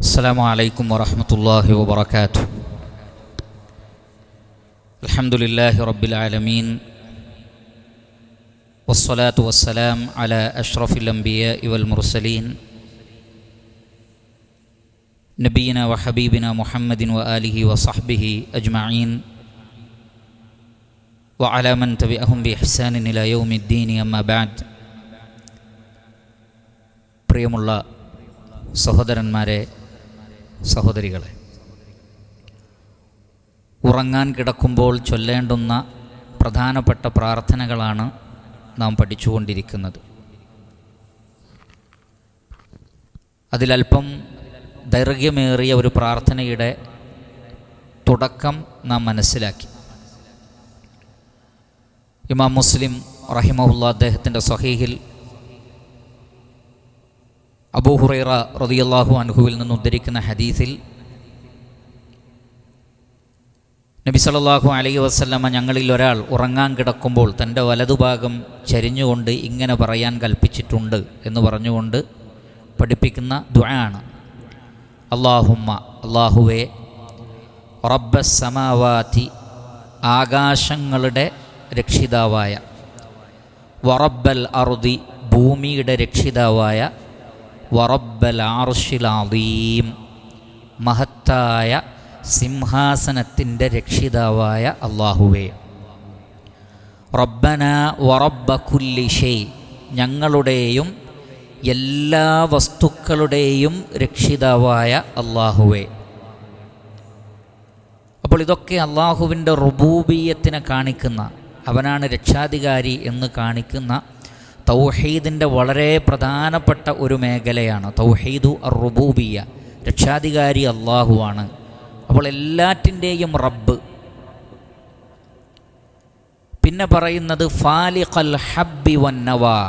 السلام عليكم ورحمة الله وبركاته. الحمد لله رب العالمين، والصلاة والسلام على أشرف الأنبياء والمرسلين نبينا وحبيبنا محمد وآله وصحبه أجمعين وعلى من تبعهم بإحسان إلى يوم الدين. أما بعد. പ്രിയമുള്ള സഹോദരന്മാരെ, സഹോദരികളെ, ഉറങ്ങാൻ കിടക്കുമ്പോൾ ചൊല്ലേണ്ടുന്ന പ്രധാനപ്പെട്ട പ്രാർത്ഥനകളാണ് നാം പഠിച്ചുകൊണ്ടിരിക്കുന്നത്. അതിലൽപ്പം ദൈർഘ്യമേറിയ ഒരു പ്രാർത്ഥനയുടെ തുടക്കം നാം മനസ്സിലാക്കി. ഇമാം മുസ്ലിം റഹിമഹുല്ലാ അദ്ദേഹത്തിൻ്റെ സ്വഹീഹിൽ അബൂ ഹുറൈറ റളിയല്ലാഹു അൻഹുവിൽ നിന്ന് ഉദ്ധരിക്കുന്ന ഹദീസിൽ നബി സല്ലല്ലാഹു അലൈഹി വസല്ലമ ഞങ്ങളിൽ ഒരാൾ ഉറങ്ങാൻ കിടക്കുമ്പോൾ തൻ്റെ വലതുഭാഗം ചരിഞ്ഞുകൊണ്ട് ഇങ്ങനെ പറയാൻ കൽപ്പിച്ചിട്ടുണ്ട് എന്ന് പറഞ്ഞുകൊണ്ട് പഠിപ്പിക്കുന്ന ദുആണ്. അല്ലാഹുമ്മ, അല്ലാഹുവേ, റബ്ബസ് സമാവാതി, ആകാശങ്ങളുടെ രക്ഷിതാവായ, വറബ്ബൽ അർദി, ഭൂമിയുടെ രക്ഷിതാവായ, വറബ്ബൽ അർശിൽ അദീം, മഹത്തായ സിംഹാസനത്തിൻ്റെ രക്ഷിതാവായ അല്ലാഹുവേ. റബ്ബന വറബ്ബ കുല്ലി ഷൈ, ഞങ്ങളുടെയും എല്ലാ വസ്തുക്കളുടെയും രക്ഷിതാവായ അല്ലാഹുവേ. അപ്പോൾ ഇതൊക്കെ അല്ലാഹുവിൻ്റെ റുബൂബിയ്യത്തിനെ കാണിക്കുന്ന, അവനാണ് രക്ഷാധികാരി എന്ന് കാണിക്കുന്ന തൗഹീദിൻ്റെ വളരെ പ്രധാനപ്പെട്ട ഒരു മേഖലയാണ് തൗഹീദു അർ-റുബൂബിയ്യ. രക്ഷാധികാരി അല്ലാഹുവാണ്. അപ്പോൾ എല്ലാറ്റിൻ്റെയും റബ്ബ്. പിന്നെ പറയുന്നത് ഫാലിഖൽ ഹബ്ബി വന്നവാ,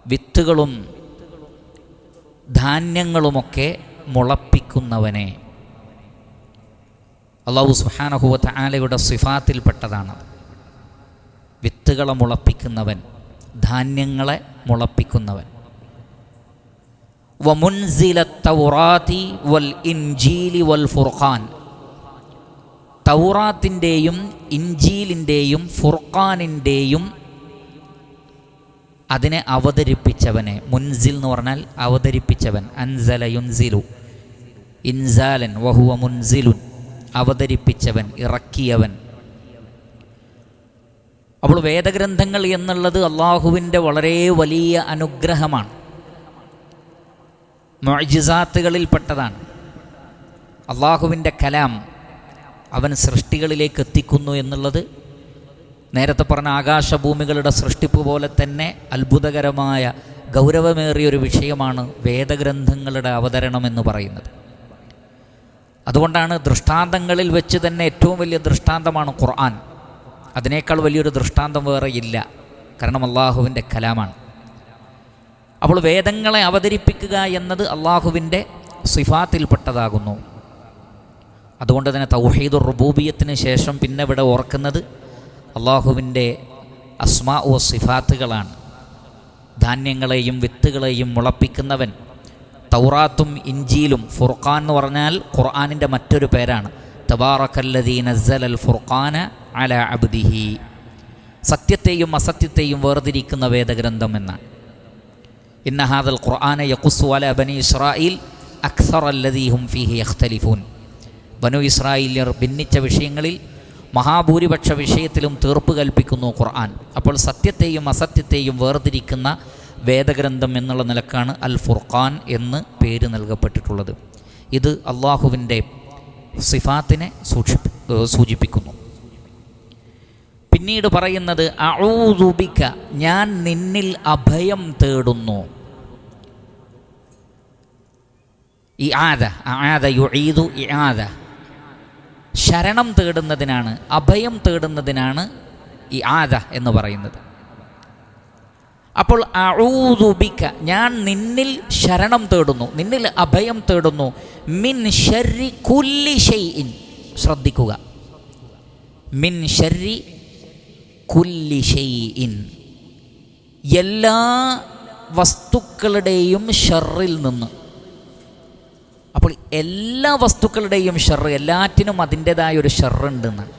വിത്തുകളും ധാന്യങ്ങളുമൊക്കെ മുളപ്പിക്കുന്നവനെ. അല്ലാഹു സുബ്ഹാനഹു വ തആലയുടെ സിഫാത്തിൽപ്പെട്ടതാണ് വിത്തുകളെ മുളപ്പിക്കുന്നവൻ, ധാന്യങ്ങളെ മുളപ്പിക്കുന്നവൻ. വമുൻസിലത്ത് തൗറാത്തി വൽ ഇൻജീലി വൽ ഫുർഖാൻ, തൗറാത്തിൻ്റെയും ഇൻജീലിൻ്റെയും ഫുർഖാനിൻ്റെയും അതിനെ അവതരിപ്പിച്ചവനെ. മുൻസിൽ എന്ന് പറഞ്ഞാൽ അവതരിപ്പിച്ചവൻ. അൻസല യുൻസിലു ഇൻസാലൻ വഹുവ മുൻസിലുൻ, അവതരിപ്പിച്ചവൻ, ഇറക്കിയവൻ. അപ്പോൾ വേദഗ്രന്ഥങ്ങൾ എന്നുള്ളത് അള്ളാഹുവിൻ്റെ വളരെ വലിയ അനുഗ്രഹമാണ്, മുഅ്ജിസാത്തുകളിൽപ്പെട്ടതാണ്. അള്ളാഹുവിൻ്റെ കലാം അവൻ സൃഷ്ടികളിലേക്ക് എത്തിക്കുന്നു എന്നുള്ളത് നേരത്തെ പറഞ്ഞ ആകാശഭൂമികളുടെ സൃഷ്ടിപ്പ് പോലെ തന്നെ അത്ഭുതകരമായ ഗൗരവമേറിയൊരു വിഷയമാണ് വേദഗ്രന്ഥങ്ങളുടെ അവതരണം എന്ന് പറയുന്നത്. അതുകൊണ്ടാണ് ദൃഷ്ടാന്തങ്ങളിൽ വെച്ച് തന്നെ ഏറ്റവും വലിയ ദൃഷ്ടാന്തമാണ് ഖുർആൻ. അതിനേക്കാൾ വലിയൊരു ദൃഷ്ടാന്തം വേറെ ഇല്ല. കാരണം അള്ളാഹുവിൻ്റെ കലാമാണ്. അപ്പോൾ വേദങ്ങളെ അവതരിപ്പിക്കുക എന്നത് അള്ളാഹുവിൻ്റെ സിഫാത്തിൽപ്പെട്ടതാകുന്നു. അതുകൊണ്ട് തന്നെ തൗഹീദുർ റുബൂബിയ്യത്തിന് ശേഷം പിന്നെ ഇവിടെ ഓർക്കുന്നത് അള്ളാഹുവിൻ്റെ അസ്മാ വ സിഫാത്തുകളാണ്. ധാന്യങ്ങളെയും വിത്തുകളെയും മുളപ്പിക്കുന്നവൻ. തൗറാത്തും ഇൻജീലും, ഫുർഖാൻ എന്ന് പറഞ്ഞാൽ ഖുർആനിൻ്റെ മറ്റൊരു പേരാണ്. തബാറക്കല്ലദീ നസ്സലൽ ഫുർഖാന അലാ അബ്ദിഹി, സത്യത്തെയും അസത്യത്തെയും വേർതിരിക്കുന്ന വേദഗ്രന്ഥം എന്നാണ്. ഇന്ന ഹാദൽ ഖുർആന യഖുസ്സു അലാ ബനി ഇസ്രായീൽ അക്സറല്ലദീ ഹും ഫീഹി യഖ്തലിഫൂൻ, ബനു ഇസ്രായേല്യർ ഭിന്നിച്ച വിഷയങ്ങളിൽ മഹാഭൂരിപക്ഷ വിഷയത്തിലും തീർപ്പ് കൽപ്പിക്കുന്നു ഖുർആൻ. അപ്പോൾ സത്യത്തെയും അസത്യത്തെയും വേർതിരിക്കുന്ന വേദഗ്രന്ഥം എന്നുള്ള നിലക്കാണ് അൽ ഫുർഖാൻ എന്ന് പേര് നൽകപ്പെട്ടിട്ടുള്ളത്. ഇത് അള്ളാഹുവിൻ്റെ സിഫാത്തിനെ സൂചിപ്പിക്കുന്നു. പിന്നീട് പറയുന്നത് അഊദു ബിക, ഞാൻ നിന്നിൽ അഭയം തേടുന്നു. ഇആദ, അആദ യുഈദു ഇആദ, ശരണം തേടുന്നതിനാണ്, അഭയം തേടുന്നതിനാണ് ഇആദ എന്ന് പറയുന്നത്. അപ്പോൾ അഊദു ബിക, ഞാൻ നിന്നിൽ ശരണം തേടുന്നു, നിന്നിൽ അഭയം തേടുന്നു. മിൻ ശർരി കുല്ലി ഷൈഇൻ, ശ്രദ്ധിക്കുക, മിൻ ശർരി കുല്ലി ഷൈഇൻ, എല്ലാ വസ്തുക്കളുടെയും ഷർറിൽ നിന്ന്, എല്ലാ വസ്തുക്കളുടെയും ഷർറ്, എല്ലാറ്റിനും അതിൻ്റെതായ ഒരു ഷർറുണ്ടെന്നാണ്.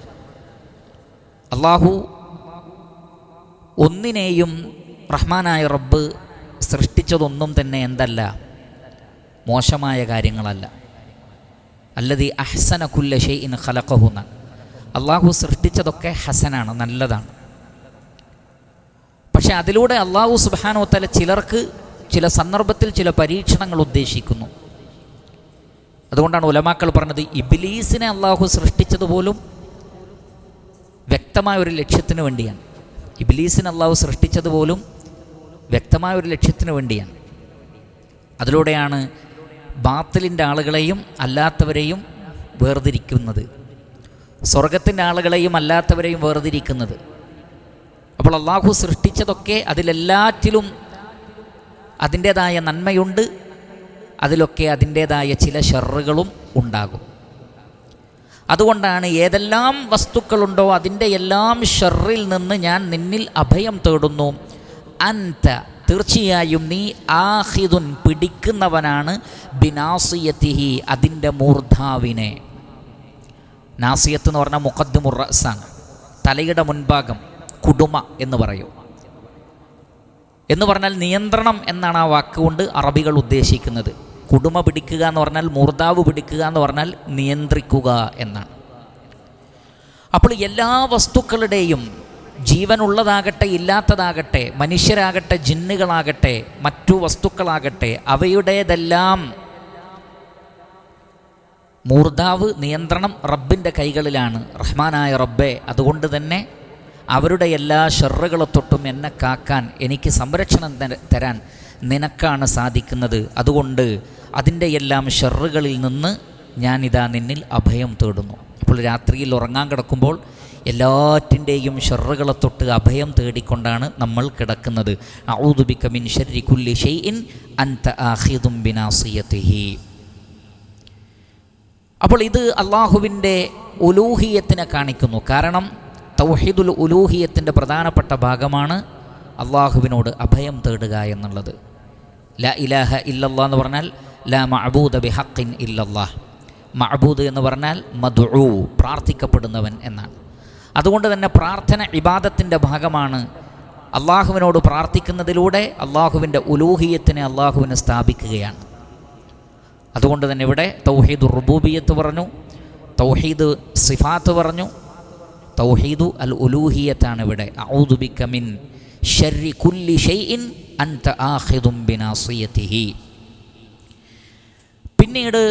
അള്ളാഹു ഒന്നിനെയും റഹ്മാനായ റബ്ബ് സൃഷ്ടിച്ചതൊന്നും തന്നെ എന്തല്ല, മോശമായ കാര്യങ്ങളല്ല. അല്ലദീ അഹ്സന കുല്ല ഷൈഇൻ ഖലഖഹു. അള്ളാഹു സൃഷ്ടിച്ചതൊക്കെ ഹസനാണ്, നല്ലതാണ്. പക്ഷെ അതിലൂടെ അള്ളാഹു സുബ്ഹാനഹു വ തആല ചിലർക്ക് ചില സന്ദർഭത്തിൽ ചില പരീക്ഷണങ്ങൾ ഉദ്ദേശിക്കുന്നു. അതുകൊണ്ടാണ് ഉലമാക്കൾ പറഞ്ഞത്, ഇബ്ലീസിനെ അള്ളാഹു സൃഷ്ടിച്ചതുപോലും വ്യക്തമായ ഒരു ലക്ഷ്യത്തിന് വേണ്ടിയാണ്. ഇബ്ലീസിനെ അള്ളാഹു സൃഷ്ടിച്ചതുപോലും വ്യക്തമായ ഒരു ലക്ഷ്യത്തിന് വേണ്ടിയാണ്. അതിലൂടെയാണ് ബാത്തിലിൻ്റെ ആളുകളെയും അല്ലാത്തവരെയും വേർതിരിക്കുന്നത്, സ്വർഗത്തിൻ്റെ ആളുകളെയും അല്ലാത്തവരെയും വേർതിരിക്കുന്നത്. അപ്പോൾ അള്ളാഹു സൃഷ്ടിച്ചതൊക്കെ അതിലെല്ലാറ്റിലും അതിൻ്റേതായ നന്മയുണ്ട്, അതിലൊക്കെ അതിൻ്റേതായ ചില ഷർറുകളും ഉണ്ടാകും. അതുകൊണ്ടാണ് ഏതെല്ലാം വസ്തുക്കളുണ്ടോ അതിൻ്റെ എല്ലാം ഷർറിൽ നിന്ന് ഞാൻ നിന്നിൽ അഭയം തേടുന്നു. അൻത, തീർച്ചയായും നീ, ആഖിദുൻ, പിടിക്കുന്നവനാണ്, ബിനാസിയത്തിഹി, അതിൻ്റെ മൂർധാവിനെ. നാസിയത്ത് എന്ന് പറഞ്ഞാൽ മുഖദ്ദിമുർ റഅസാണ്, തലയുടെ മുൻഭാഗം, കുടുമ എന്ന് പറയും. എന്ന് പറഞ്ഞാൽ നിയന്ത്രണം എന്നാണ് ആ വാക്കുകൊണ്ട് അറബികൾ ഉദ്ദേശിക്കുന്നത്. കുടുമ പിടിക്കുക എന്ന് പറഞ്ഞാൽ, മൂർധാവ് പിടിക്കുക എന്ന് പറഞ്ഞാൽ നിയന്ത്രിക്കുക എന്നാണ്. അപ്പോൾ എല്ലാ വസ്തുക്കളുടെയും, ജീവനുള്ളതാകട്ടെ ഇല്ലാത്തതാകട്ടെ, മനുഷ്യരാകട്ടെ ജിന്നുകളാകട്ടെ മറ്റു വസ്തുക്കളാകട്ടെ, അവയുടേതെല്ലാം മൂർധാവ്, നിയന്ത്രണം റബ്ബിൻ്റെ കൈകളിലാണ്, റഹ്മാനായ റബ്ബേ. അതുകൊണ്ട് തന്നെ അവരുടെ എല്ലാ ഷർറുകളെ തൊട്ടും എന്നെ കാക്കാൻ, എനിക്ക് സംരക്ഷണം തരാൻ നിനക്കാണ് സാധിക്കുന്നത്. അതുകൊണ്ട് അതിൻ്റെ എല്ലാം ഷർറുകളിൽ നിന്ന് ഞാനിതാ നിന്നിൽ അഭയം തേടുന്നു. അപ്പോൾ രാത്രിയിൽ ഉറങ്ങാൻ കിടക്കുമ്പോൾ എല്ലാറ്റിൻ്റെയും ഷർറുകളെ തൊട്ട് അഭയം തേടിക്കൊണ്ടാണ് നമ്മൾ കിടക്കുന്നത്. അഊദു ബിക മിൻ ശർരി കുല്ലി ഷൈഇൻ അൻത ആഖിദും ബിനാസിയതിഹി. അപ്പോൾ ഇത് അള്ളാഹുവിൻ്റെ ഉലൂഹിയത്തിനെ കാണിക്കുന്നു. കാരണം തൗഹീദുൽ ഉലൂഹിയത്തിൻ്റെ പ്രധാനപ്പെട്ട ഭാഗമാണ് അള്ളാഹുവിനോട് അഭയം തേടുക എന്നുള്ളത്. ലാ ഇലാഹ ഇല്ലല്ലാഹ് എന്ന് പറഞ്ഞാൽ ലാ മഅബൂദ ബിഹഖിൻ ഇല്ലല്ലാഹ്. മഅബൂദ് എന്ന് പറഞ്ഞാൽ മദ്ഉ, പ്രാർത്ഥിക്കപ്പെടുന്നവൻ എന്നാണ്. അതുകൊണ്ട് തന്നെ പ്രാർത്ഥന ഇബാദത്തിൻ്റെ ഭാഗമാണ്. അള്ളാഹുവിനോട് പ്രാർത്ഥിക്കുന്നതിലൂടെ അള്ളാഹുവിൻ്റെ ഉലൂഹിയത്തിനെ അള്ളാഹുവിനെ സ്ഥാപിക്കുകയാണ്. അതുകൊണ്ട് തന്നെ ഇവിടെ തൗഹീദുർ റുബൂബിയ്യത്ത് പറഞ്ഞു, തൗഹീദ് സിഫാത്ത് പറഞ്ഞു, തൗഹീദു അൽ ഉലൂഹിയത്താണ് ഇവിടെ. അഊദു ബിക മിൻ ശർരി കുല്ലി ഷൈഇൻ അൻത ആഖിദും ബിനാസിയതിഹി. പിന്നീട്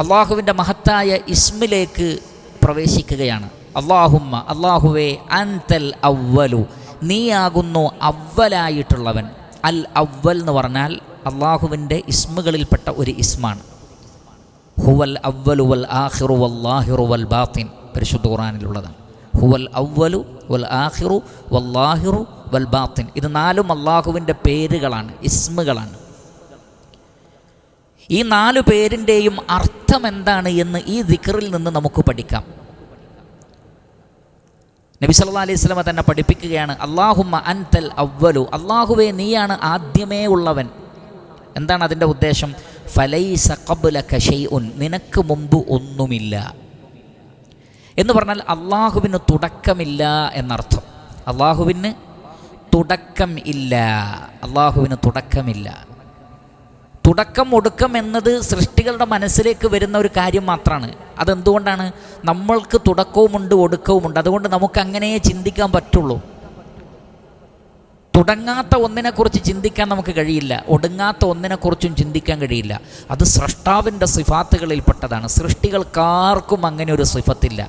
അള്ളാഹുവിൻ്റെ മഹത്തായ ഇസ്മിലേക്ക് പ്രവേശിക്കുകയാണ്. അല്ലാഹുമ്മ, അല്ലാഹുവേ, അൻതൽ അവ്വലു, നീയാകുന്നു അവ്വലായിട്ടുള്ളവൻ. അൽ അവ്വൽ എന്ന് പറഞ്ഞാൽ അള്ളാഹുവിൻ്റെ ഇസ്മുകളിൽപ്പെട്ട ഒരു ഇസ്മാണ്. ഹുവൽ അവ്വലു വൽ ആഖിറു വല്ലാഹിറു വൽ ബാത്തിൻ, പരിശുദ്ധ ഖുർആനിലുള്ളതാണ്. ഹുവൽ അവ്വലു വൽ ആഖിറു വല്ലാഹിറു വൽ ബാത്തിൻ. ഇത് നാലും അള്ളാഹുവിൻ്റെ പേരുകളാണ്, ഇസ്മുകളാണ്. ഈ 4 പേരിൻ്റെയും അർത്ഥം എന്താണ് എന്ന് ഈ ദിക്റിൽ നിന്ന് നമുക്ക് പഠിക്കാം. നബി സല്ലല്ലാഹു അലൈഹി വസല്ലം തന്നെ പഠിപ്പിക്കുകയാണ്, അല്ലാഹുമ്മ അൻതൽ അവ്വലു, അല്ലാഹുവേ നീയാണ് ആദ്യമേ ഉള്ളവൻ. എന്താണ് അതിൻ്റെ ഉദ്ദേശം? ഫലൈസ ഖബ്ലക ഷൈഉൻ, നിനക്ക് മുമ്പ് ഒന്നുമില്ല എന്ന് പറഞ്ഞാൽ അള്ളാഹുവിന് തുടക്കമില്ല എന്നർത്ഥം. അള്ളാഹുവിന് തുടക്കം ഇല്ല, അള്ളാഹുവിന് തുടക്കമില്ല. തുടക്കം ഒടുക്കം എന്നത് സൃഷ്ടികളുടെ മനസ്സിലേക്ക് വരുന്ന ഒരു കാര്യം മാത്രമാണ്. അതെന്തുകൊണ്ടാണ്? നമ്മൾക്ക് തുടക്കവുമുണ്ട് ഒടുക്കവുമുണ്ട്. അതുകൊണ്ട് നമുക്ക് അങ്ങനെ ചിന്തിക്കാൻ പറ്റുള്ളൂ. തുടങ്ങാത്ത ഒന്നിനെക്കുറിച്ച് ചിന്തിക്കാൻ നമുക്ക് കഴിയില്ല, ഒടുങ്ങാത്ത ഒന്നിനെക്കുറിച്ചും ചിന്തിക്കാൻ കഴിയില്ല. അത് സ്രഷ്ടാവിൻ്റെ സിഫാത്തുകളിൽപ്പെട്ടതാണ്. സൃഷ്ടികൾക്കാർക്കും അങ്ങനെ ഒരു സിഫത്തില്ല.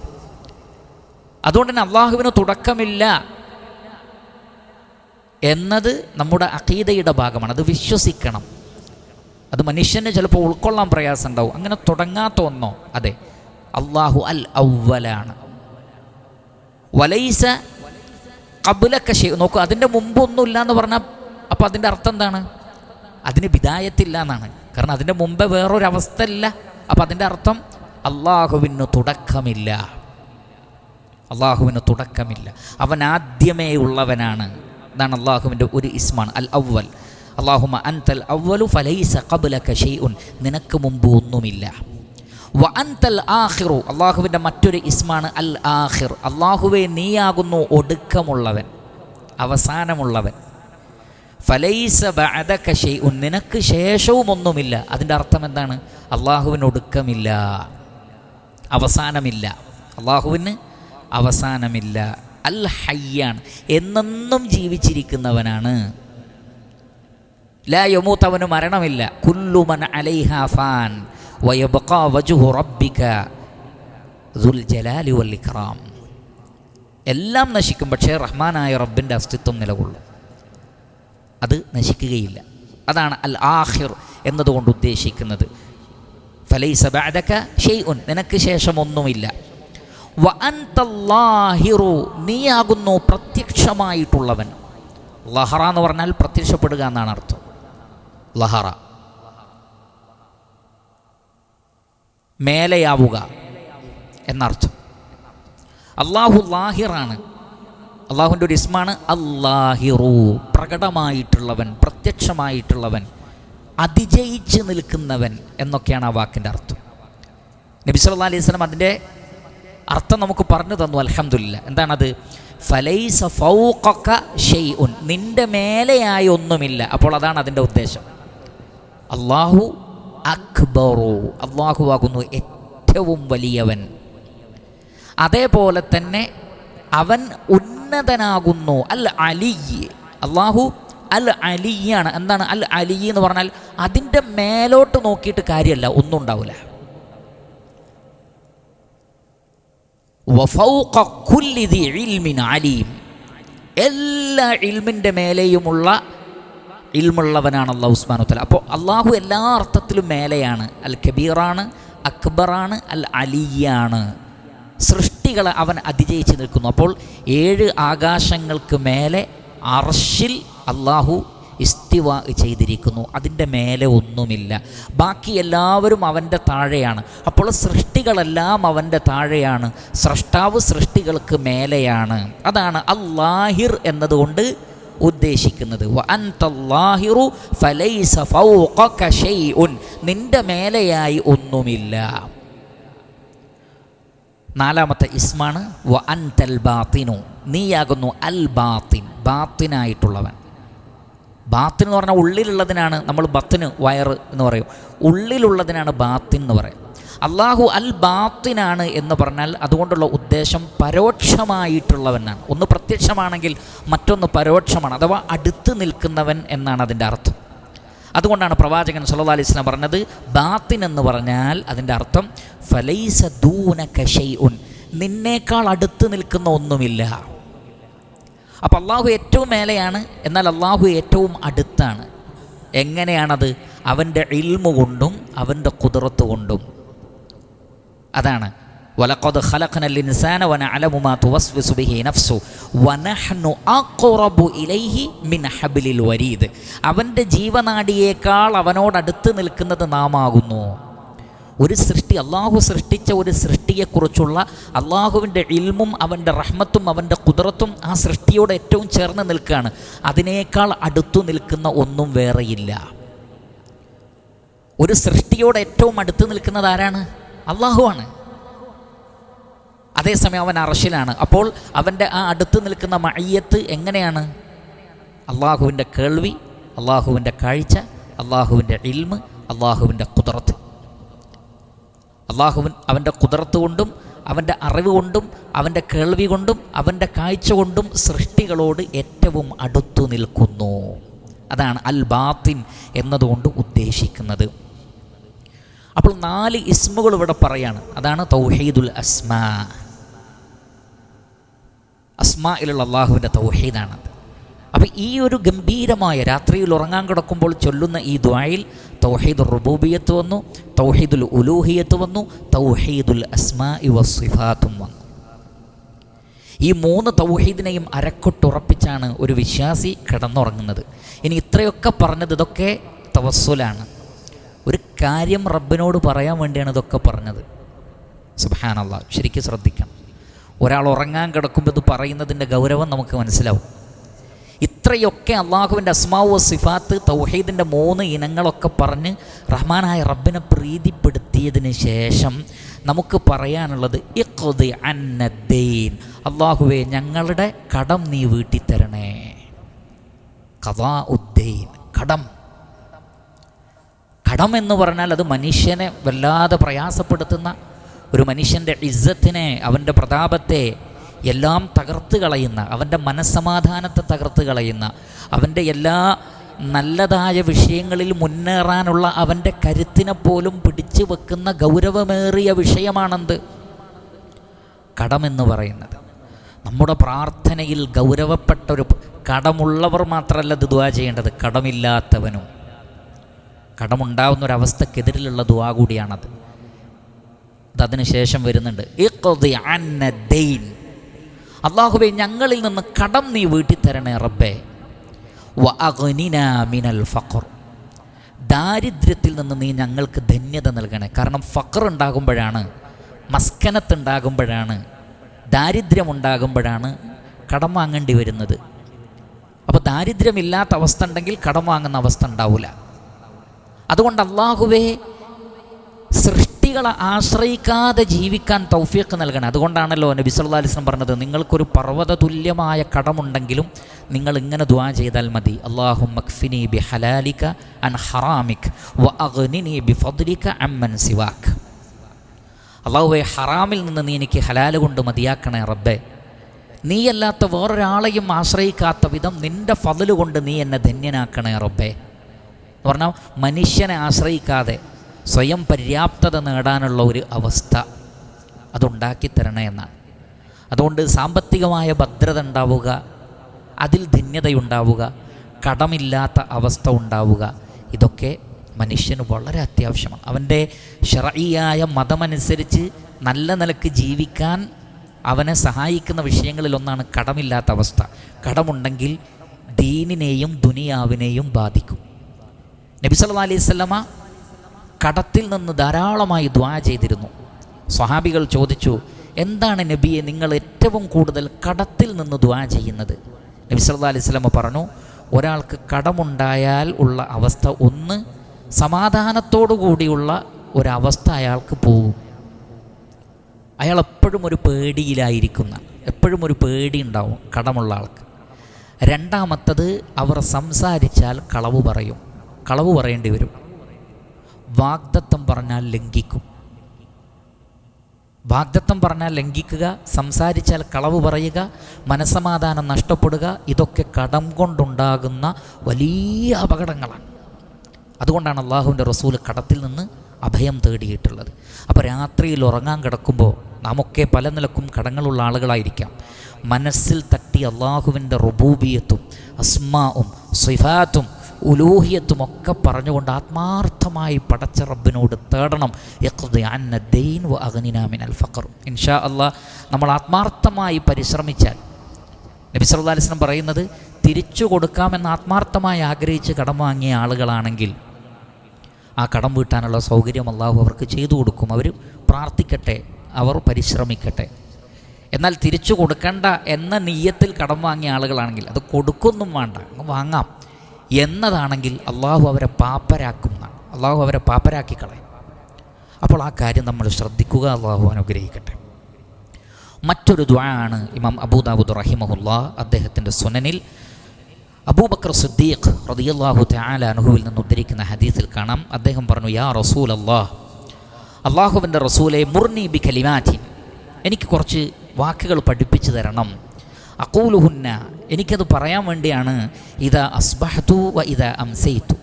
അതുകൊണ്ട് തന്നെ അള്ളാഹുവിന് തുടക്കമില്ല എന്നത് നമ്മുടെ അഖീദയുടെ ഭാഗമാണ്. അത് വിശ്വസിക്കണം. അത് മനുഷ്യന് ചിലപ്പോൾ ഉൾക്കൊള്ളാൻ പ്രയാസം ഉണ്ടാവും. അങ്ങനെ തുടങ്ങാത്ത ഒന്നോ, അതെ, അള്ളാഹു അൽ അവ്വലാണ്. വലൈസ ഖബ്ലക ഷൈ, നോക്കൂ, അതിൻ്റെ മുമ്പൊന്നുമില്ല എന്ന് പറഞ്ഞാൽ അപ്പോൾ അതിൻ്റെ അർത്ഥം എന്താണ്? അതിന് ബിദായത്തില്ല എന്നാണ്. കാരണം അതിൻ്റെ മുമ്പേ വേറൊരവസ്ഥ ഇല്ല. അപ്പം അതിൻ്റെ അർത്ഥം അള്ളാഹുവിന് തുടക്കമില്ല, അള്ളാഹുവിന് തുടക്കമില്ല, അവൻ ആദ്യമേ ഉള്ളവനാണ്. ഇതാണ് അള്ളാഹുവിൻ്റെ ഒരു ഇസ്മാണ് അൽ അവ്വൽ. അല്ലാഹുമ്മ അൻതൽ അവ്വലു ഫലൈസ ഖബ്ലക ഷൈഉൻ, നിനക്ക് മുമ്പ് ഒന്നുമില്ല. വ അൻതൽ ആഖിറു, അള്ളാഹുവിൻ്റെ മറ്റൊരു ഇസ്മാണ് അൽ ആഖിർ. അള്ളാഹുവേ നീയാകുന്നു ഒടുക്കമുള്ളവൻ, അവസാനമുള്ളവൻ. ഫലൈസ ബഅദക ശൈഉൻ, നിനക്ക് ശേഷവും ഒന്നുമില്ല. അതിൻ്റെ അർത്ഥം എന്താണ്? അള്ളാഹുവിന് ഒടുക്കമില്ല, അവസാനമില്ല. അള്ളാഹുവിന് അവസാനമില്ല. അൽ ഹയ്യാണ്, എന്നെന്നും ജീവിച്ചിരിക്കുന്നവനാണ്. ലാ യമൂത്ത്, അവന് മരണമില്ല. കുല്ലു മൻ അലൈഹാ ഫാൻ വയബ്ഖാ വജ്ഹു റബ്ബിക ദുൽ ജലാലി വൽ ഇക്റാം. എല്ലാം നശിക്കും, പക്ഷേ റഹ്മാനായ റബ്ബിൻ്റെ അസ്തിത്വം നിലകൊള്ളും, അത് നശിക്കുകയില്ല. അതാണ് അൽ ആഖിർ എന്നതുകൊണ്ട് ഉദ്ദേശിക്കുന്നത്. ഫലൈസ ബഅദക ഷൈഉൻ, നിനക്ക് ശേഷം ഒന്നുമില്ല. വ അൻതല്ലാഹിറു, നീയാകുന്നു പ്രത്യക്ഷമായിട്ടുള്ളവൻ. ലഹറ എന്ന് പറഞ്ഞാൽ പ്രത്യക്ഷപ്പെടുക എന്നാണ് അർത്ഥം. ലഹറ മേലെയാവുക എന്നർത്ഥം. അള്ളാഹു ലാഹിറാണ്. അള്ളാഹുവിൻ്റെ ഒരു ഇസ്മാണ് അല്ലാഹിറു, പ്രകടമായിട്ടുള്ളവൻ, പ്രത്യക്ഷമായിട്ടുള്ളവൻ, അതിജയിച്ച് നിൽക്കുന്നവൻ എന്നൊക്കെയാണ് ആ വാക്കിൻ്റെ അർത്ഥം. നബി സല്ലല്ലാഹു അലൈഹി വസല്ലം അതിൻ്റെ അർത്ഥം നമുക്ക് പറഞ്ഞു തന്നു, അൽഹംദുലില്ലാ. എന്താണത്? ഫലൈസ ഫൗഖക ഷൈഉൻ, നിൻ്റെ മേലെയായി ഒന്നുമില്ല. അപ്പോൾ അതാണ് അതിൻ്റെ ഉദ്ദേശം. അല്ലാഹു അക്ബറു, അല്ലാഹു ആകുന്നു ഏറ്റവും വലിയവൻ. അതേപോലെ തന്നെ അവൻ ഉന്നതനാകുന്നു. അൽ അലി, അല്ലാഹു അൽ അലിയാണ്. എന്താണ് അൽ അലി എന്ന് പറഞ്ഞാൽ? അതിൻ്റെ മേലോട്ട് നോക്കിയിട്ട് കാര്യമല്ല, ഒന്നും ഉണ്ടാവില്ല. വഫൗഖ കുല്ലി ദി ഇൽമിൻ അലീം, എല്ലാ ഇൽമിൻ്റെ മേലെയുമുള്ള ഇൽമുള്ളവനാണ് അല്ലാഹു സുബ്ഹാനഹു വ തആല. അപ്പോൾ അള്ളാഹു എല്ലാ അർത്ഥത്തിലും മേലെയാണ്. അൽ കബീറാണ്, അക്ബറാണ്, അൽ അലിയാണ്. സൃഷ്ടികളെ അവൻ അതിജയിച്ച് നിൽക്കുന്നു. അപ്പോൾ 7 ആകാശങ്ങൾക്ക് മേലെ അർശിൽ അള്ളാഹു ഇസ്തിവാ ചെയ്തിരിക്കുന്നു. അതിൻ്റെ മേലെ ഒന്നുമില്ല. ബാക്കി എല്ലാവരും അവൻ്റെ താഴെയാണ്. അപ്പോൾ സൃഷ്ടികളെല്ലാം അവൻ്റെ താഴെയാണ്. സ്രഷ്ടാവ് സൃഷ്ടികൾക്ക് മേലെയാണ്. അതാണ് അല്ലാഹിർ എന്നതുകൊണ്ട് ഉദ്ദേശിക്കുന്നത്. വ അൻതല്ലാഹിറു ഫലൈസ ഫൗഖക ഷൈഉൻ, നിൻ്റെ മേലെയായി ഒന്നുമില്ല. 4ാമത്തെ ഇസ്മാണ് വ അൻതൽ ബാത്തിനു, നീയാകുന്നു അൽ ബാത്തിൻ, ബാത്തിനായിട്ടുള്ളവൻ. ബാത്തിൻ എന്ന് പറഞ്ഞാൽ ഉള്ളിലുള്ളതിനാണ് നമ്മൾ ബത്തിന്, വയറ് എന്ന് പറയും. ഉള്ളിലുള്ളതിനാണ് ബാത്തിൻ എന്ന് പറയും. അള്ളാഹു അൽ ബാത്തിനാണ് എന്ന് പറഞ്ഞാൽ അതുകൊണ്ടുള്ള ഉദ്ദേശം പരോക്ഷമായിട്ടുള്ളവനാണ്. ഒന്ന് പ്രത്യക്ഷമാണെങ്കിൽ മറ്റൊന്ന് പരോക്ഷമാണ്, അഥവാ അടുത്ത് നിൽക്കുന്നവൻ എന്നാണ് അതിൻ്റെ അർത്ഥം. അതുകൊണ്ടാണ് പ്രവാചകൻ സല്ലല്ലാഹു അലൈഹി വസല്ലം പറഞ്ഞത്, ബാത്തിൻ എന്ന് പറഞ്ഞാൽ അതിൻ്റെ അർത്ഥം ഫലൈസ ദൂനക ഷൈഉൻ, നിന്നേക്കാൾ അടുത്ത് നിൽക്കുന്ന ഒന്നുമില്ല. അപ്പോൾ അള്ളാഹു ഏറ്റവും മേലെയാണ്, എന്നാൽ അള്ളാഹു ഏറ്റവും അടുത്താണ്. എങ്ങനെയാണത്? അവൻ്റെ ഇൽമു കൊണ്ടും അവൻ്റെ ഖുദ്റത്ത് കൊണ്ടും. അതാണ് വലഖദ് ഖലഖനൽ ഇൻസാന വനഅലമു മാ തുവസ്വിസു ബിഹി നഫ്സു വനഹ്നു അഖ്റബു ഇലൈഹി മിൻ ഹബ്ലിൽ വരീദ്, അവൻ്റെ ജീവനാഡിയേക്കാൾ അവനോടടുത്ത് നിൽക്കുന്നത് നാം ആകുന്നു. ഒരു സൃഷ്ടി, അള്ളാഹു സൃഷ്ടിച്ച ഒരു സൃഷ്ടിയെക്കുറിച്ചുള്ള അള്ളാഹുവിൻ്റെ ഇൽമും അവൻ്റെ റഹ്മത്തും അവൻ്റെ ഖുദ്റത്തും ആ സൃഷ്ടിയോട് ഏറ്റവും ചേർന്ന് നിൽക്കുകയാണ്. അതിനേക്കാൾ അടുത്തു നിൽക്കുന്ന ഒന്നും വേറെയില്ല. ഒരു സൃഷ്ടിയോട് ഏറ്റവും അടുത്ത് നിൽക്കുന്നത് ആരാണ്? അള്ളാഹുവാണ്. അതേസമയം അവൻ അർശിലാണ്. അപ്പോൾ അവൻ്റെ ആ അടുത്ത് നിൽക്കുന്ന മഅയ്യത്ത് എങ്ങനെയാണ്? അള്ളാഹുവിൻ്റെ കേൾവി, അള്ളാഹുവിൻ്റെ കാഴ്ച, അള്ളാഹുവിൻ്റെ ഇൽമ്, അള്ളാഹുവിൻ്റെ ഖുദ്റത്ത്. അവൻ്റെ ഖുദ്റത്ത് കൊണ്ടും അവൻ്റെ അറിവ് കൊണ്ടും അവൻ്റെ കേൾവി കൊണ്ടും അവൻ്റെ കാഴ്ച കൊണ്ടും സൃഷ്ടികളോട് ഏറ്റവും അടുത്തു നിൽക്കുന്നു. അതാണ് അൽ ബാത്തിൻ എന്നതുകൊണ്ട് ഉദ്ദേശിക്കുന്നത്. അപ്പോൾ 4 ഇസ്മുകൾ ഇവിടെ പറയാണ്. അതാണ് തൗഹീദുൽ അസ്മാ. അസ്മായിലുള്ള അള്ളാഹുവിൻ്റെ തൗഹീദാണത്. അപ്പോൾ ഈ ഒരു ഗംഭീരമായ രാത്രിയിൽ ഉറങ്ങാൻ കിടക്കുമ്പോൾ ചൊല്ലുന്ന ഈ ദുആയിൽ തൗഹീദുർ റുബൂബിയ്യത്ത് വന്നു, തൗഹീദുൽ ഉലൂഹിയ്യത്ത് വന്നു, തൗഹീദുൽ അസ്മാഇ വസ്സിഫാത്തും വന്നു. ഈ 3 തൗഹീദിനെയും അരക്കൊട്ടുറപ്പിച്ചാണ് ഒരു വിശ്വാസി കിടന്നുറങ്ങുന്നത്. ഇനി ഇത്രയൊക്കെ പറഞ്ഞത് ഇതൊക്കെ തവസ്സുലാണ്. ഒരു കാര്യം റബ്ബിനോട് പറയാൻ വേണ്ടിയാണ് ഇതൊക്കെ പറഞ്ഞത്. സുബ്ഹാനല്ലാഹ്, ശരിക്കും ശ്രദ്ധിക്കണം. ഒരാൾ ഉറങ്ങാൻ കിടക്കുമ്പോൾ ഇത് പറയുന്നതിൻ്റെ ഗൗരവം നമുക്ക് മനസ്സിലാവും. ഇത്രയൊക്കെ അള്ളാഹുവിൻ്റെ അസ്മാഉ വസ്സിഫാത്ത് തൗഹീദിൻ്റെ 3 ഇനങ്ങളൊക്കെ പറഞ്ഞ് റഹ്മാനായ റബ്ബിനെ പ്രീതിപ്പെടുത്തി എത്തിയതിന് ശേഷം നമുക്ക് പറയാനുള്ളത് ഇഖ്ദി അന്നദ്ദൈൻ, അല്ലാഹുവേ ഞങ്ങളുടെ കടം നീ വീട്ടിത്തരണേ. ഖദാഉദ്ദൈൻ, കടം എന്ന് പറഞ്ഞാൽ അത് മനുഷ്യനെ വല്ലാതെ പ്രയാസപ്പെടുത്തുന്ന, ഒരു മനുഷ്യൻ്റെ ഇസ്സത്തിനെ, അവൻ്റെ പ്രതാപത്തെ എല്ലാം തകർത്ത് കളയുന്ന, അവൻ്റെ മനസ്സമാധാനത്തെ തകർത്ത് കളയുന്ന, അവൻ്റെ എല്ലാ നല്ലതായ വിഷയങ്ങളിൽ മുന്നേറാനുള്ള അവൻ്റെ കരുത്തിനെ പോലും പിടിച്ചു വെക്കുന്ന ഗൗരവമേറിയ വിഷയമാണെന്ത്? കടമെന്ന് പറയുന്നത്. നമ്മുടെ പ്രാർത്ഥനയിൽ ഗൗരവപ്പെട്ടൊരു, കടമുള്ളവർ മാത്രമല്ല ഇത് ദുആ ചെയ്യേണ്ടത്, കടമില്ലാത്തവനും. കടമുണ്ടാവുന്നൊരവസ്ഥക്കെതിരിലുള്ള ദുആ കൂടിയാണത്. അതിന് ശേഷം വരുന്നുണ്ട് ഇഖ്ദി അന്നദ്ദൈൻ, അല്ലാഹുവേ ഞങ്ങളിൽ നിന്ന് കടം നീ വീട്ടിത്തരണേ റബ്ബേ. വഅഗ്നിനാ മിനൽ ഫഖർ, ദാരിദ്ര്യത്തിൽ നിന്ന് നീ ഞങ്ങൾക്ക് ധന്യത നൽകണേ. കാരണം ഫഖർ ഉണ്ടാകുമ്പോഴാണ്, മസ്കനത്ത് ഉണ്ടാകുമ്പോഴാണ്, ദാരിദ്ര്യമുണ്ടാകുമ്പോഴാണ് കടം വാങ്ങേണ്ടി വരുന്നത്. അപ്പോൾ ദാരിദ്ര്യമില്ലാത്ത അവസ്ഥ ഉണ്ടെങ്കിൽ കടം വാങ്ങുന്ന അവസ്ഥ ഉണ്ടാവില്ല. അതുകൊണ്ട് അല്ലാഹുവേ സൃഷ്ടികളെ ആശ്രയിക്കാതെ ജീവിക്കാൻ തൗഫീഖ് നൽകണം. അതുകൊണ്ടാണല്ലോ നബി സല്ലല്ലാഹു അലൈഹി വസല്ലം പറഞ്ഞത്, നിങ്ങൾക്കൊരു പർവ്വത തുല്യമായ കടമുണ്ടെങ്കിലും നിങ്ങൾ ഇങ്ങനെ ദുആ ചെയ്താൽ മതി. അല്ലാഹുമ്മ ക്ഫിനി ബിഹലാലിക അൻ ഹറാമിക് വഅഗ്നിനി ബിഫദ്ലിക അമ്മൻ സിവാക്. അല്ലാഹുവേ ഹറാമിൽ നിന്ന് നീ എനിക്ക് ഹലാല് കൊണ്ട് മതിയാക്കണേ റബ്ബേ. നീയല്ലാത്ത വേറൊരാളെയും ആശ്രയിക്കാത്ത വിധം നിൻ്റെ ഫദ്ല് കൊണ്ട് നീ എന്നെ ധന്യനാക്കണേ റബ്ബേ. എന്ന് പറഞ്ഞാൽ മനുഷ്യനെ ആശ്രയിക്കാതെ സ്വയം പര്യാപ്തത നേടാനുള്ള ഒരു അവസ്ഥ അതുണ്ടാക്കി തരണേ എന്നാണ്. അതുകൊണ്ട് സാമ്പത്തികമായ ഭദ്രത ഉണ്ടാവുക, അതിൽ ധന്യതയുണ്ടാവുക, കടമില്ലാത്ത അവസ്ഥ ഉണ്ടാവുക, ഇതൊക്കെ മനുഷ്യന് വളരെ അത്യാവശ്യമാണ്. അവൻ്റെ ശർഈയായ മതമനുസരിച്ച് നല്ല നിലക്ക് ജീവിക്കാൻ അവനെ സഹായിക്കുന്ന വിഷയങ്ങളിലൊന്നാണ് കടമില്ലാത്ത അവസ്ഥ. കടമുണ്ടെങ്കിൽ ദീനിനെയും ദുനിയാവിനെയും ബാധിക്കും. നബി സല്ലല്ലാഹു അലൈഹി വസല്ലമ കടത്തിൽ നിന്ന് ധാരാളമായി ദുആ ചെയ്തിരുന്നു. സ്വഹാബികൾ ചോദിച്ചു, എന്താണ് നബിയെ നിങ്ങൾ ഏറ്റവും കൂടുതൽ കടത്തിൽ നിന്ന് ദുആ ചെയ്യുന്നത്? നബി സല്ലല്ലാഹു അലൈഹി വസല്ലമ പറഞ്ഞു, ഒരാൾക്ക് കടമുണ്ടായാൽ ഉള്ള അവസ്ഥ, ഒന്ന് സമാധാനത്തോടു കൂടിയുള്ള ഒരവസ്ഥ അയാൾക്ക് പോവും. അയാൾ എപ്പോഴും ഒരു പേടിയിലായിരിക്കുന്ന, എപ്പോഴും ഒരു പേടി ഉണ്ടാവും കടമുള്ള ആൾക്ക്. രണ്ടാമത്തത്, അവർ സംസാരിച്ചാൽ കളവ് പറയും, കളവ് പറയേണ്ടി വരും. വാഗ്ദത്തം പറഞ്ഞാൽ ലംഘിക്കും. വാഗ്ദത്തം പറഞ്ഞാൽ ലംഘിക്കുക, സംസാരിച്ചാൽ കളവ് പറയുക, മനസ്സമാധാനം നഷ്ടപ്പെടുക, ഇതൊക്കെ കടം കൊണ്ടുണ്ടാകുന്ന വലിയ അപകടങ്ങളാണ്. അതുകൊണ്ടാണ് അള്ളാഹുവിൻ്റെ റസൂൽ കടത്തിൽ നിന്ന് അഭയം തേടിയിട്ടുള്ളത്. അപ്പോൾ രാത്രിയിൽ ഉറങ്ങാൻ കിടക്കുമ്പോൾ നാമൊക്കെ പല നിലക്കും കടങ്ങളുള്ള ആളുകളായിരിക്കാം. മനസ്സിൽ തട്ടി അള്ളാഹുവിൻ്റെ റുബൂബിയത്തും അസ്മാഉം സിഫാത്തും ഉലൂഹിയത്തും ഒക്കെ പറഞ്ഞുകൊണ്ട് ആത്മാർത്ഥമായി പടച്ച റബ്ബിനോട് തേടണം. ഇഖ്ദി അന്നദ്ദൈൻ വഅഗ്നിനാ മിനൽ ഫഖർ. ഇൻഷാ അല്ലാഹ് നമ്മൾ ആത്മാർത്ഥമായി പരിശ്രമിച്ചാൽ, നബി സല്ലല്ലാഹു അലൈഹി വസല്ലം പറയുന്നത്, തിരിച്ചു കൊടുക്കാമെന്ന് ആത്മാർത്ഥമായി ആഗ്രഹിച്ച് കടം വാങ്ങിയ ആളുകളാണെങ്കിൽ ആ കടം വീട്ടാനുള്ള സൗകര്യം അല്ലാഹു അവർക്ക് ചെയ്തു കൊടുക്കും. അവർ പ്രാർത്ഥിക്കട്ടെ, അവർ പരിശ്രമിക്കട്ടെ. എന്നാൽ തിരിച്ചു കൊടുക്കണ്ട എന്ന നിയ്യത്തിൽ കടം വാങ്ങിയ ആളുകളാണെങ്കിൽ, അത് കൊടുക്കൊന്നും വേണ്ട, വാങ്ങാം എന്നതാണെങ്കിൽ അള്ളാഹു അവരെ പാപ്പരാക്കും, അള്ളാഹു അവരെ പാപ്പരാക്കി കളയും. അപ്പോൾ ആ കാര്യം നമ്മൾ ശ്രദ്ധിക്കുക. അള്ളാഹു അനുഗ്രഹിക്കട്ടെ. മറ്റൊരു ദുആ ആണ് ഇമാം അബൂ ദാവൂദ് റഹിമഹുല്ലാ അദ്ദേഹത്തിൻ്റെ സുനനിൽ അബൂബക്കർ സിദ്ദീഖ് റളിയല്ലാഹു തആല അൻഹുവിൽ നിന്ന് ഉദ്ധരിക്കുന്ന ഹദീസിൽ കാണാം. അദ്ദേഹം പറഞ്ഞു, യാ റസൂലല്ലാഹ്, അള്ളാഹുവിൻ്റെ റസൂലെ, മുർനി ബി കലിമാറ്റിൻ, എനിക്ക് കുറച്ച് വാക്കുകൾ പഠിപ്പിച്ചു തരണം. അഖൂലുഹുന്ന, എനിക്കത് പറയാൻ വേണ്ടിയാണ്. ഇദാ അസ്ബഹതു വ ഇദാ അംസൈതു,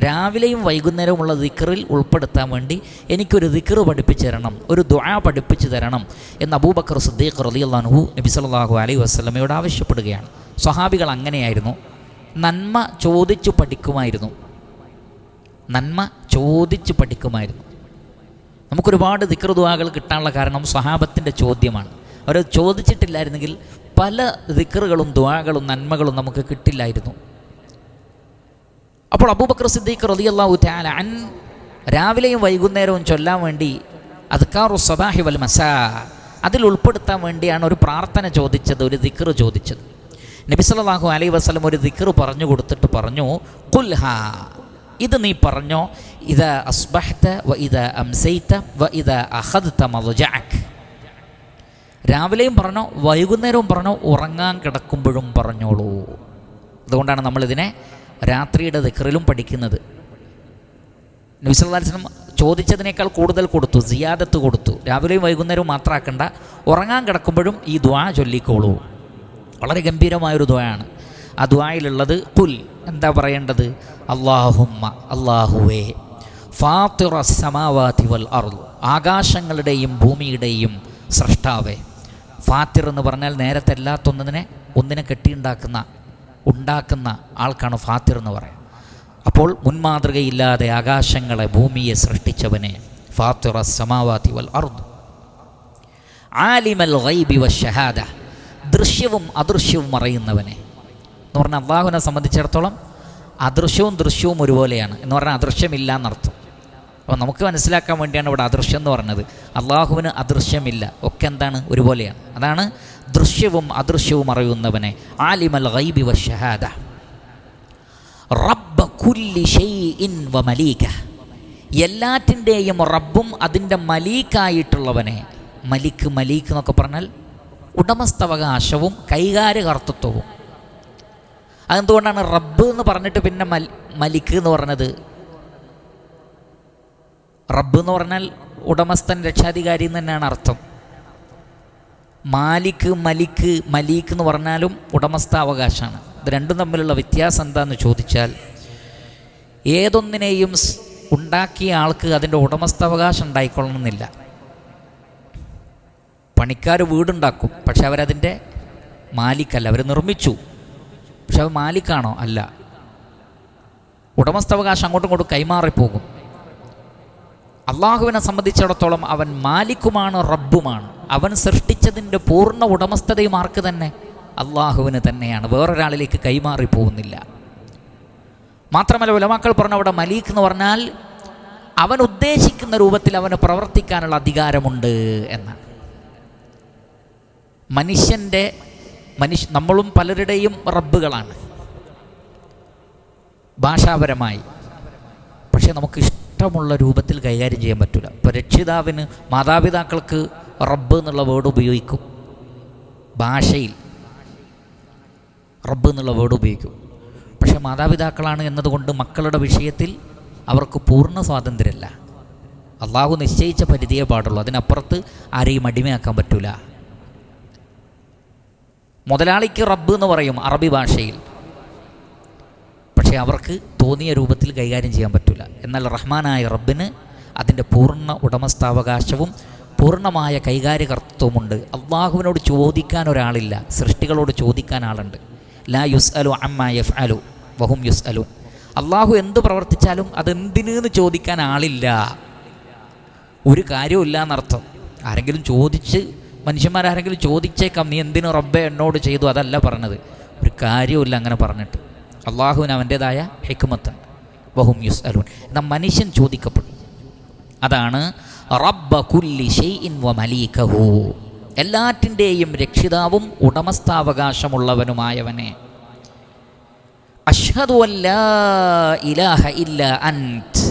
രാവിലെയും വൈകുന്നേരവുമുള്ള ദിക്റിൽ ഉൾപ്പെടുത്താൻ വേണ്ടി എനിക്കൊരു ദിക്ർ പഠിപ്പിച്ചു തരണം, ഒരു ദുആ പഠിപ്പിച്ചു തരണം എന്ന് അബൂബക്കർ സിദ്ദീഖ് റളിയല്ലാഹു അൻഹു നബി സല്ലല്ലാഹു അലൈഹി വസല്ലമയോട് ആവശ്യപ്പെടുകയാണ്. സ്വഹാബികൾ അങ്ങനെയായിരുന്നു, നന്മ ചോദിച്ചു പഠിക്കുമായിരുന്നു, നന്മ ചോദിച്ചു പഠിക്കുമായിരുന്നു. നമുക്കൊരുപാട് ദിക്ർ ദുആകൾ കിട്ടാനുള്ള കാരണം സ്വഹാബത്തിൻ്റെ ചോദ്യമാണ്. അവർ ചോദിച്ചിട്ടില്ലായിരുന്നെങ്കിൽ പല ദിക്റുകളും ദുആകളും നന്മകളും നമുക്ക് കിട്ടില്ലായിരുന്നു. അപ്പോൾ അബൂബക്കർ സിദ്ദീഖ് റളിയല്ലാഹു തആല അൻ രാവിലെയും വൈകുന്നേരവും ചൊല്ലാൻ വേണ്ടി അദ്കാറു സബാഹി വൽ മസാ, അതിൽ ഉൾപ്പെടുത്താൻ വേണ്ടിയാണ് ഒരു പ്രാർത്ഥന ചോദിച്ചത്, ഒരു ദിക്ർ ചോദിച്ചത്. നബി സല്ലല്ലാഹു അലൈഹി വസല്ലം ഒരു ദിക്ർ പറഞ്ഞു കൊടുത്തിട്ട് പറഞ്ഞു, ഖുൽഹാ, ഇത് നീ പറഞ്ഞോ, ഇദാ അസ്ബഹ്ത വ ഇദാ അംസൈത വ ഇദാ അഖദ്ത മദ്ജഅക. രാവിലെയും പറഞ്ഞോ, വൈകുന്നേരവും പറഞ്ഞോ, ഉറങ്ങാൻ കിടക്കുമ്പോഴും പറഞ്ഞോളൂ. അതുകൊണ്ടാണ് നമ്മളിതിനെ രാത്രിയുടെ ദിക്റിലും പഠിക്കുന്നത്. നബി സല്ലല്ലാഹു അലൈഹി വസല്ലം ചോദിച്ചതിനേക്കാൾ കൂടുതൽ കൊടുത്തു, സിയാദത്ത് കൊടുത്തു. രാവിലെയും വൈകുന്നേരവും മാത്രമാക്കണ്ട, ഉറങ്ങാൻ കിടക്കുമ്പോഴും ഈ ദുആ ചൊല്ലിക്കോളൂ. വളരെ ഗംഭീരമായൊരു ദുആയാണ്. ആ ദുആയിലുള്ളത് ഖുൽ, എന്താ പറയേണ്ടത്? അല്ലാഹുമ്മ, അല്ലാഹുവേ, ഫാത്തിറസ് സമാവാതി വൽ അർദ്, ആകാശങ്ങളുടെയും ഭൂമിയുടെയും സൃഷ്ടാവേ. ഫാത്തിർ എന്ന് പറഞ്ഞാൽ നേരത്തെ ഒന്നിനെ ഉണ്ടാക്കുന്ന ആൾക്കാണ് ഫാത്തിർ എന്ന് പറയുന്നത്. അപ്പോൾ മുൻമാതൃകയില്ലാതെ ആകാശങ്ങളെ ഭൂമിയെ സൃഷ്ടിച്ചവനെ, ഫാത്തിറസ് സമാവാതി വൽ അർദ്, ആലിമൽ ഗൈബി വശഹാദ, ദൃശ്യവും അദൃശ്യവും അറിയുന്നവനെ എന്ന് പറഞ്ഞാൽ അള്ളാഹുവിനെ സംബന്ധിച്ചിടത്തോളം അദൃശ്യവും ദൃശ്യവും ഒരുപോലെയാണ് എന്ന് പറഞ്ഞാൽ അദൃശ്യമില്ല എന്നർത്ഥം. അപ്പോൾ നമുക്ക് മനസ്സിലാക്കാൻ വേണ്ടിയാണ് ഇവിടെ അദൃശ്യം എന്ന് പറഞ്ഞത്. അള്ളാഹുവിന് അദൃശ്യമില്ല, ഒക്കെ എന്താണ്? ഒരുപോലെയാണ്. അതാണ് ദൃശ്യവും അദൃശ്യവും അറിയുന്നവനെ, ആലിമൽ ഗൈബി വശഹാദ, റബ്ബ കുല്ലി ഷൈഇൻ വ മലീക, എല്ലാറ്റിൻ്റെയും റബ്ബും അതിൻ്റെ മലീക്കായിട്ടുള്ളവനെ. മലിക്ക് എന്നൊക്കെ പറഞ്ഞാൽ ഉടമസ്ഥാവകാശവും കൈകാര്യകർത്തൃത്വവും. അതെന്തുകൊണ്ടാണ് റബ്ബ് എന്ന് പറഞ്ഞിട്ട് പിന്നെ മലിക്ക് എന്ന് പറഞ്ഞത്? റബ്ബ് എന്ന് പറഞ്ഞാൽ ഉടമസ്ഥൻ, രക്ഷാധികാരി എന്ന് തന്നെയാണ് അർത്ഥം. മലീക്ക് എന്ന് പറഞ്ഞാലും ഉടമസ്ഥാവകാശമാണ്. ഇത് രണ്ടും തമ്മിലുള്ള വ്യത്യാസം എന്താണെന്ന് ചോദിച്ചാൽ, ഏതൊന്നിനെയും ഉണ്ടാക്കിയ ആൾക്ക് അതിൻ്റെ ഉടമസ്ഥാവകാശം ഉണ്ടായിക്കൊള്ളണമെന്നില്ല. പണിക്കാർ വീടുണ്ടാക്കും, പക്ഷെ അവരതിൻ്റെ മാലിക്കല്ല. അവർ നിർമ്മിച്ചു, പക്ഷെ അത് മാലിക്കാണോ? അല്ല. ഉടമസ്ഥാവകാശം അങ്ങോട്ടും ഇങ്ങോട്ടും കൈമാറിപ്പോകും. അള്ളാഹുവിനെ സംബന്ധിച്ചിടത്തോളം അവൻ മാലിക്കുമാണ്, റബ്ബുമാണ്. അവൻ സൃഷ്ടിച്ചതിൻ്റെ പൂർണ്ണ ഉടമസ്ഥതയും ആർക്ക് തന്നെ? അള്ളാഹുവിന് തന്നെയാണ്, വേറൊരാളിലേക്ക് കൈമാറിപ്പോകുന്നില്ല. മാത്രമല്ല ഉലമാക്കൾ പറഞ്ഞ അവിടെ മലീക്ക് എന്ന് പറഞ്ഞാൽ അവൻ ഉദ്ദേശിക്കുന്ന രൂപത്തിൽ അവന് പ്രവർത്തിക്കാനുള്ള അധികാരമുണ്ട് എന്നാണ്. നമ്മളും പലരുടെയും റബ്ബുകളാണ് ഭാഷാപരമായി, പക്ഷേ നമുക്ക് ഇഷ്ടമുള്ള രൂപത്തിൽ കൈകാര്യം ചെയ്യാൻ പറ്റില്ല. ഇപ്പോൾ രക്ഷിതാവിന്, മാതാപിതാക്കൾക്ക് റബ്ബ് എന്നുള്ള വേർഡ് ഉപയോഗിക്കും, ഭാഷയിൽ റബ്ബ് എന്നുള്ള വേർഡ് ഉപയോഗിക്കും. പക്ഷേ മാതാപിതാക്കളാണ് എന്നതുകൊണ്ട് മക്കളുടെ വിഷയത്തിൽ അവർക്ക് പൂർണ്ണ സ്വാതന്ത്ര്യമല്ല. അള്ളാഹു നിശ്ചയിച്ച പരിധിയേ പാടുള്ളൂ, അതിനപ്പുറത്ത് ആരെയും അടിമയാക്കാൻ പറ്റില്ല. മുതലാളിക്ക് റബ്ബ് എന്ന് പറയും അറബി ഭാഷയിൽ, പക്ഷേ അവർക്ക് തോന്നിയ രൂപത്തിൽ കൈകാര്യം ചെയ്യാൻ പറ്റില്ല. എന്നാൽ റഹ്മാനായ റബ്ബിന് അതിൻ്റെ പൂർണ്ണ ഉടമസ്ഥാവകാശവും പൂർണ്ണമായ കൈകാര്യകർത്തവുമുണ്ട്. അള്ളാഹുവിനോട് ചോദിക്കാൻ ഒരാളില്ല, സൃഷ്ടികളോട് ചോദിക്കാൻ ആളുണ്ട്. ലാ യുസ്അലു അമ്മാ യഫ്അലു വഹും യുസ്അലൂൻ. അള്ളാഹു എന്ത് പ്രവർത്തിച്ചാലും അതെന്തിനെന്ന് ചോദിക്കാൻ ആളില്ല, ഒരു കാര്യമില്ല എന്നർത്ഥം. ആരെങ്കിലും മനുഷ്യന്മാരാരെങ്കിലും ചോദിച്ചേക്കാം, നീ എന്തിനു റബ്ബെ എന്നോട് ചെയ്തു, അതല്ല പറഞ്ഞത്. ഒരു കാര്യമില്ല അങ്ങനെ പറഞ്ഞിട്ട്. അള്ളാഹുവിന് അവൻ്റേതായ ഹിക്മത്തുണ്ട്. വഹും യുസ്അലൂൻ, എന്നാൽ മനുഷ്യൻ ചോദിക്കപ്പെടും. അതാണ് റബ്ബ കുല്ലി ഷൈഇൻ വ മലീകഹു, എല്ലാറ്റിൻ്റെയും രക്ഷിതാവും ഉടമസ്ഥാവകാശമുള്ളവനുമായവനെ. അഷ്ഹദു അല്ലാ ഇലാഹ ഇല്ലാ അൻത്,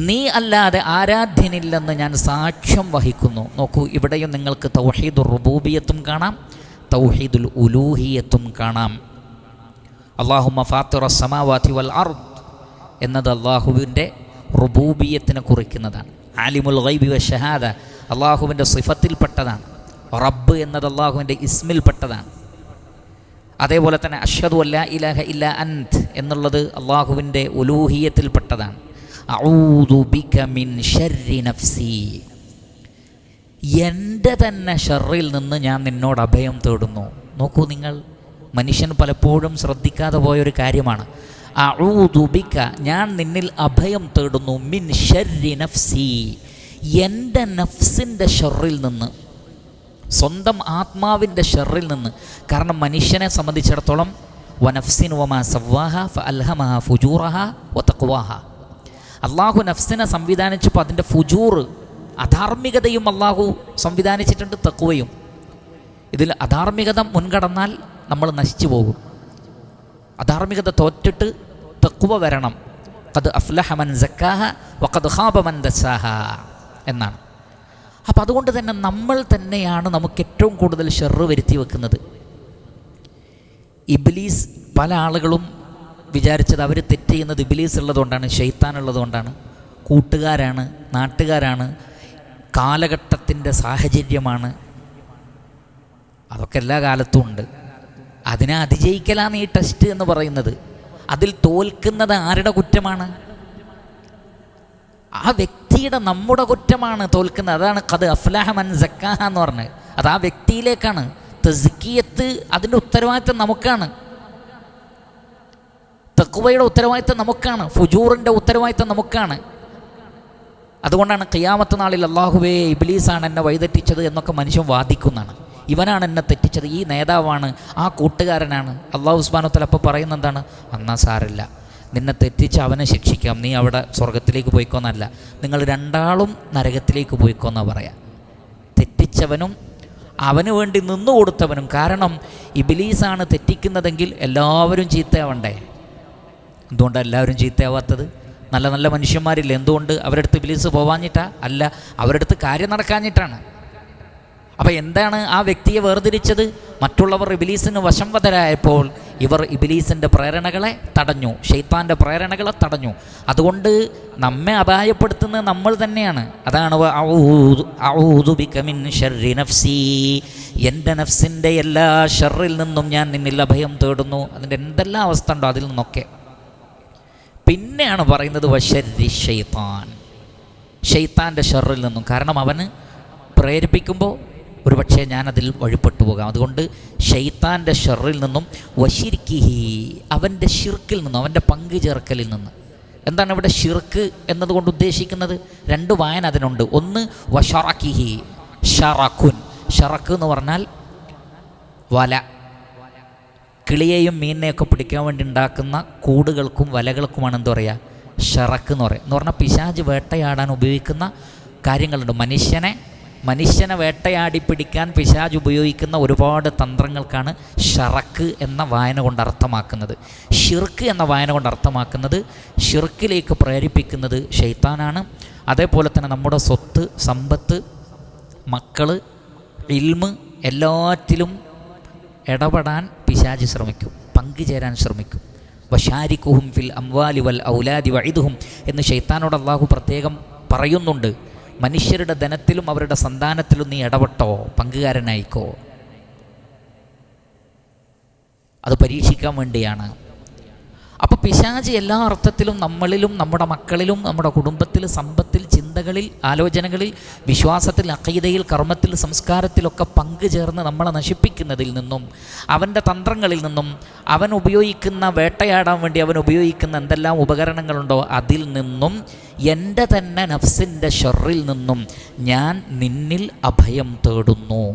നീ അല്ലാതെ ആരാധ്യനില്ലെന്ന് ഞാൻ സാക്ഷ്യം വഹിക്കുന്നു. നോക്കൂ, ഇവിടെയും നിങ്ങൾക്ക് തൗഹീദുർ റുബൂബിയത്തും കാണാം, തൗഹീദുൽ ഉലൂഹിയത്തും കാണാം. അല്ലാഹുമ്മ ഫാത്തിറസ് സമാവാതി വൽ അർദ് എന്നത് അള്ളാഹുവിൻ്റെ റുബൂബിയത്തിനെ കുറിക്കുന്നതാണ്. ആലിമുൽ ഗൈബി വശഹാദ അള്ളാഹുവിൻ്റെ സിഫത്തിൽപ്പെട്ടതാണ്. റബ്ബ് എന്നത് അള്ളാഹുവിൻ്റെ ഇസ്മിൽപ്പെട്ടതാണ്. അതേപോലെ തന്നെ അഷ്ഹദു അല്ലാ ഇലാഹ ഇല്ലാ അൻത് എന്നുള്ളത് അള്ളാഹുവിൻ്റെ ഉലൂഹിയത്തിൽപ്പെട്ടതാണ്. അഊദു ബിക മിൻ ശർരി നഫ്സി, എൻ്റെ തന്നെ ഷർറിൽ നിന്ന് ഞാൻ നിന്നോട് അഭയം തേടുന്നു. നോക്കൂ നിങ്ങൾ, മനുഷ്യൻ പലപ്പോഴും ശ്രദ്ധിക്കാതെ പോയൊരു കാര്യമാണ്. അഊദു ബിക, ഞാൻ നിന്നിൽ അഭയം തേടുന്നു, മിൻ ശർരി നഫ്സി, എൻ്റെ നഫ്സിൻ്റെ ഷർറിൽ നിന്ന്, സ്വന്തം ആത്മാവിൻ്റെ ഷർറിൽ നിന്ന്. കാരണം മനുഷ്യനെ സംബന്ധിച്ചിടത്തോളം വനഫ്സിൻ വമാ സവ്വാഹ ഫഅൽഹമഹ ഫുജൂറഹ വതഖ്വാഹ, അള്ളാഹു നഫ്സിനെ സംവിധാനിച്ചപ്പോൾ അതിൻ്റെ ഫുജൂർ, അധാർമികതയും അള്ളാഹു സംവിധാനിച്ചിട്ടുണ്ട്, തഖ്വയും. ഇതിൽ അധാർമികത മുൻകടന്നാൽ നമ്മൾ നശിച്ചു പോകും. അധാർമികത തോറ്റിട്ട് തഖ്വ വരണം. ഖദ് അഫ്ലഹ മൻ സക്കാഹ വഖദ് ഖാബ മൻ ദസ്സാഹ എന്നാണ്. അപ്പം അതുകൊണ്ട് തന്നെ നമ്മൾ തന്നെയാണ് നമുക്ക് ഏറ്റവും കൂടുതൽ ഷർറ് വരുത്തി വെക്കുന്നത്. ഇബ്ലീസ്, പല ആളുകളും വിചാരിച്ചത് അവർ തെറ്റ് ചെയ്യുന്നത് ഇബ്ലീസ് ഉള്ളതുകൊണ്ടാണ്, ശൈത്താൻ ഉള്ളതുകൊണ്ടാണ്, കൂട്ടുകാരാണ്, നാട്ടുകാരാണ്, കാലഘട്ടത്തിൻ്റെ സാഹചര്യമാണ്. അതൊക്കെ എല്ലാ കാലത്തും ഉണ്ട്. അതിനെ അതിജയിക്കലാണ് ഈ ടെസ്റ്റ് എന്ന് പറയുന്നത്. അതിൽ തോൽക്കുന്നത് ആരുടെ കുറ്റമാണ്? ആ വ്യക്തിയുടെ, നമ്മുടെ കുറ്റമാണ് തോൽക്കുന്നത്. അതാണ് ഖദ് അഫ്ലഹ മൻ സക്കാഹ എന്ന് പറഞ്ഞത്. അത് ആ വ്യക്തിയിലേക്കാണ്. തസ്കിയത്ത് അതിൻ്റെ ഉത്തരവാദിത്തം നമുക്കാണ്. തഖ്വയുടെ ഉത്തരവാദിത്തം നമുക്കാണ്. ഫുജൂറിൻ്റെ ഉത്തരവാദിത്തം നമുക്കാണ്. അതുകൊണ്ടാണ് ഖിയാമത്ത് നാളിൽ അല്ലാഹുവേ ഇബ്ലീസാണ് എന്നെ വഴിതെറ്റിച്ചത് എന്നൊക്കെ മനുഷ്യൻ വാദിക്കുന്നതാണ്. ഇവനാണ് എന്നെ തെറ്റിച്ചത്, ഈ നേതാവാണ്, ആ കൂട്ടുകാരനാണ്. അല്ലാഹു സുബ്ഹാനഹു വ തആല അപ്പോൾ പറയുന്നത് എന്താണ്? എന്നാ സാരമില്ല, നിന്നെ തെറ്റിച്ച് അവനെ ശിക്ഷിക്കാം, നീ അവിടെ സ്വർഗത്തിലേക്ക് പോയിക്കോന്നല്ല, നിങ്ങൾ രണ്ടാളും നരകത്തിലേക്ക് പോയിക്കോന്നാ പറയാം. തെറ്റിച്ചവനും അവന് വേണ്ടി നിന്നു കൊടുത്തവനും. കാരണം ഇബ്ലീസാണ് തെറ്റിക്കുന്നതെങ്കിൽ എല്ലാവരും ചീത്തയാവണ്ടേ? എന്തുകൊണ്ടാണ് എല്ലാവരും ചീത്തയാവാത്തത്? നല്ല നല്ല മനുഷ്യന്മാരില്ല. എന്തുകൊണ്ട്? അവരുടെ അടുത്ത് ഇബ്ലീസ് പോവാഞ്ഞിട്ടാ? അല്ല, അവരുടെ അടുത്ത് കാര്യം നടക്കാഞ്ഞിട്ടാണ്. അപ്പോൾ എന്താണ് ആ വ്യക്തിയെ വേർതിരിച്ചത്? മറ്റുള്ളവർ ഇബ്ലീസിന് വശംവദരായപ്പോൾ ഇവർ ഇബ്ലീസിൻ്റെ പ്രേരണകളെ തടഞ്ഞു, ശൈത്താൻ്റെ പ്രേരണകളെ തടഞ്ഞു. അതുകൊണ്ട് നമ്മെ അപായപ്പെടുത്തുന്നത് നമ്മൾ തന്നെയാണ്. അതാണ് അഊദു ബിക മിൻ ശർരി നഫ്സി, എൻ്റെ നഫ്സിൻ്റെ എല്ലാ ഷർറിൽ നിന്നും ഞാൻ നിന്നിൽ അഭയം തേടുന്നു. അതിൻ്റെ എന്തെല്ലാം അവസ്ഥ ഉണ്ടോ അതിൽ നിന്നൊക്കെ. പിന്നെയാണ് പറയുന്നത് വശർരി ഷൈത്താൻ, ഷൈത്താൻ്റെ ഷർറിൽ നിന്നും. കാരണം അവന് പ്രേരിപ്പിക്കുമ്പോൾ ഒരു പക്ഷേ ഞാനതിൽ വഴിപ്പെട്ടു പോകാം. അതുകൊണ്ട് ഷൈത്താൻ്റെ ഷർറിൽ നിന്നും വശിർക്കിഹി, അവൻ്റെ ഷിർക്കിൽ നിന്നും, അവൻ്റെ പങ്കു ചേർക്കലിൽ നിന്ന്. എന്താണ് ഇവിടെ ഷിർക്ക് എന്നതുകൊണ്ട് ഉദ്ദേശിക്കുന്നത്? രണ്ട് വായന അതിനുണ്ട്. ഒന്ന് വഷറക്കിഹി, ഷറഖുൻ. ഷറക്ക് എന്ന് പറഞ്ഞാൽ വല, കിളിയെയും മീനിനെയൊക്കെ പിടിക്കാൻ വേണ്ടി ഉണ്ടാക്കുന്ന കൂടുകൾക്കും വലകൾക്കുമാണ് എന്താ പറയുക? ഷറക്ക് എന്ന് പറയുക. എന്ന് പറഞ്ഞാൽ പിശാച് വേട്ടയാടാൻ ഉപയോഗിക്കുന്ന കാര്യങ്ങളുണ്ട്. മനുഷ്യനെ വേട്ടയാടി പിടിക്കാൻ പിശാച് ഉപയോഗിക്കുന്ന ഒരുപാട് തന്ത്രങ്ങൾക്കാണ് ഷറക്ക് എന്ന വായന കൊണ്ട് അർത്ഥമാക്കുന്നത്. ഷിർക്ക് എന്ന വായന കൊണ്ട് അർത്ഥമാക്കുന്നത് ഷിർക്കിലേക്ക് പ്രേരിപ്പിക്കുന്നത് ഷൈത്താനാണ്. അതേപോലെ തന്നെ നമ്മുടെ സ്വത്ത്, സമ്പത്ത്, മക്കൾ, ഇൽമ് എല്ലാറ്റിലും ഇടപെടാൻ പിശാച് ശ്രമിക്കും, പങ്കുചേരാൻ ശ്രമിക്കും. വശാരിക്കുഹും ഫിൽ അംവാലി വൽ ഔലാദി വഇദുഹും എന്ന് ശൈത്താനോട് അല്ലാഹു പ്രത്യേകം പറയുന്നുണ്ട്. മനുഷ്യരുടെ ധനത്തിലും അവരുടെ സന്താനത്തിലും നീ ഇടപെട്ടോ, പങ്കുകാരനായിക്കോ. അത് പരീക്ഷിക്കാൻ വേണ്ടിയാണ്. അപ്പോൾ പിശാച് എല്ലാ അർത്ഥത്തിലും നമ്മളിലും, നമ്മുടെ മക്കളിലും, നമ്മുടെ കുടുംബത്തിൽ, സമ്പത്തിൽ, ചിന്തകളിൽ, ആലോചനകളിൽ, വിശ്വാസത്തിൽ, അഖീദയിൽ, കർമ്മത്തിൽ, സംസ്കാരത്തിലൊക്കെ പങ്കുചേർന്ന് നമ്മളെ നശിപ്പിക്കുന്നതിൽ നിന്നും, അവൻ്റെ തന്ത്രങ്ങളിൽ നിന്നും, അവൻ ഉപയോഗിക്കുന്ന, വേട്ടയാടാൻ വേണ്ടി അവൻ ഉപയോഗിക്കുന്ന എന്തെല്ലാം ഉപകരണങ്ങളുണ്ടോ അതിൽ നിന്നും, എൻ്റെ തന്നെ നഫ്സിൻ്റെ ഷർറിൽ നിന്നും ഞാൻ നിന്നിൽ അഭയം തേടുന്നു.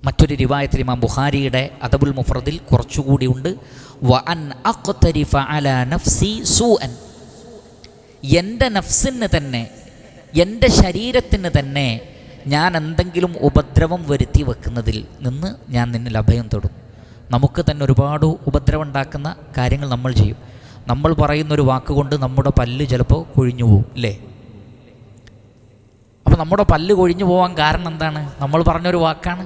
മറ്റൊരു റിവായത്തിൽ ഇമാം ബുഖാരിയുടെ അദബുൽ മുഫ്രദിൽ കുറച്ചുകൂടി ഉണ്ട്. വഅൻ അഖ്തരിഫ അലാ നഫ്സി സൂഅൻ, എൻ്റെ നഫ്സിന് തന്നെ, എൻ്റെ ശരീരത്തിന് തന്നെ ഞാൻ എന്തെങ്കിലും ഉപദ്രവം വരുത്തി വെക്കുന്നതിൽ നിന്ന് ഞാൻ നിന്നിൽ അഭയം തേടും. നമുക്ക് തന്നെ ഒരുപാട് ഉപദ്രവം ഉണ്ടാക്കുന്ന കാര്യങ്ങൾ നമ്മൾ ചെയ്യും. നമ്മൾ പറയുന്നൊരു വാക്കുകൊണ്ട് നമ്മുടെ പല്ല് ചിലപ്പോൾ കൊഴിഞ്ഞു പോകും, അല്ലേ? അപ്പോൾ നമ്മുടെ പല്ല് കൊഴിഞ്ഞു പോകാൻ കാരണം എന്താണ്? നമ്മൾ പറഞ്ഞൊരു വാക്കാണ്.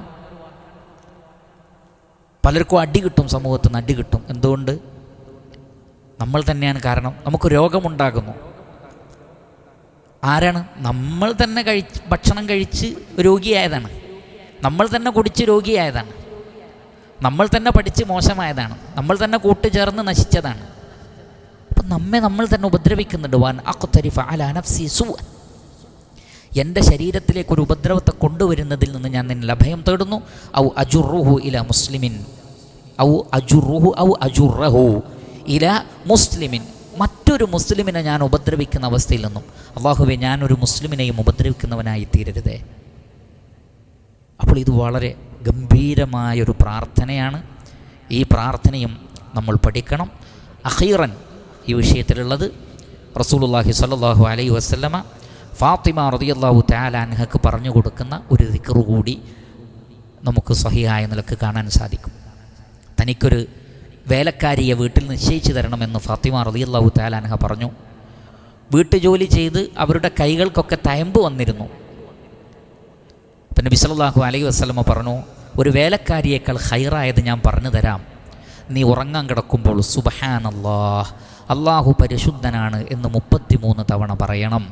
പലർക്കും അടി കിട്ടും, സമൂഹത്തിൽ നിന്ന് അടി കിട്ടും. എന്തുകൊണ്ട്? നമ്മൾ തന്നെയാണ് കാരണം. നമുക്ക് രോഗമുണ്ടാകുന്നു. ആരാണ്? നമ്മൾ തന്നെ ഭക്ഷണം കഴിച്ച് രോഗിയായതാണ്, നമ്മൾ തന്നെ കുടിച്ച് രോഗിയായതാണ്, നമ്മൾ തന്നെ പഠിച്ച് മോശമായതാണ്, നമ്മൾ തന്നെ കൂട്ടുചേർന്ന് നശിച്ചതാണ്. അപ്പം നമ്മൾ തന്നെ ഉപദ്രവിക്കുന്നുണ്ട്. വാൻ അഖ്തരിഫ അലാ നഫ്സി സൂഅൻ, എൻ്റെ ശരീരത്തിലേക്കൊരു ഉപദ്രവത്തെ കൊണ്ടുവരുന്നതിൽ നിന്ന് ഞാൻ നിന്നിൽ അഭയം തേടുന്നു. ഔ അജുറുഹു ഇല മുസ്ലിമിൻ, ഔ അജുറുഹു ഔ അജുറഹു ഇല മുസ്ലിമിൻ, മറ്റൊരു മുസ്ലിമിനെ ഞാൻ ഉപദ്രവിക്കുന്ന അവസ്ഥയിൽ നിന്നും. അല്ലാഹുവേ, ഞാനൊരു മുസ്ലിമിനെയും ഉപദ്രവിക്കുന്നവനായി തീരരുതേ. അപ്പോൾ ഇത് വളരെ ഗംഭീരമായൊരു പ്രാർത്ഥനയാണ്. ഈ പ്രാർത്ഥനയും നമ്മൾ പഠിക്കണം. അഖീറൻ ഈ വിഷയത്തിലുള്ളത് റസൂലുള്ളാഹി സ്വല്ലല്ലാഹു അലൈഹി വസല്ലമ ഫാത്തിമ റളിയല്ലാഹു തആല അൻഹക്ക് പറഞ്ഞു കൊടുക്കുന്ന ഒരു ദിക്ർ കൂടി നമുക്ക് സ്വഹീഹായ നിലക്ക് കാണാൻ സാധിക്കും. തനിക്കൊരു വേലക്കാരിയെ വീട്ടിൽ നിശ്ചയിച്ചു തരണമെന്ന് ഫാത്തിമ റളിയല്ലാഹു തആല അൻഹ പറഞ്ഞു. വീട്ടുജോലി ചെയ്ത് അവരുടെ കൈകൾക്കൊക്കെ തയമ്പ് വന്നിരുന്നു. അപ്പം നബി സല്ലല്ലാഹു അലൈഹി വസല്ലമ പറഞ്ഞു, ഒരു വേലക്കാരിയേക്കാൾ ഖൈറായത് ഞാൻ പറഞ്ഞു തരാം. നീ ഉറങ്ങാൻ കിടക്കുമ്പോൾ സുബ്ഹാനല്ലാഹ്, അല്ലാഹു പരിശുദ്ധനാണ് എന്ന് 33 തവണ പറയണം.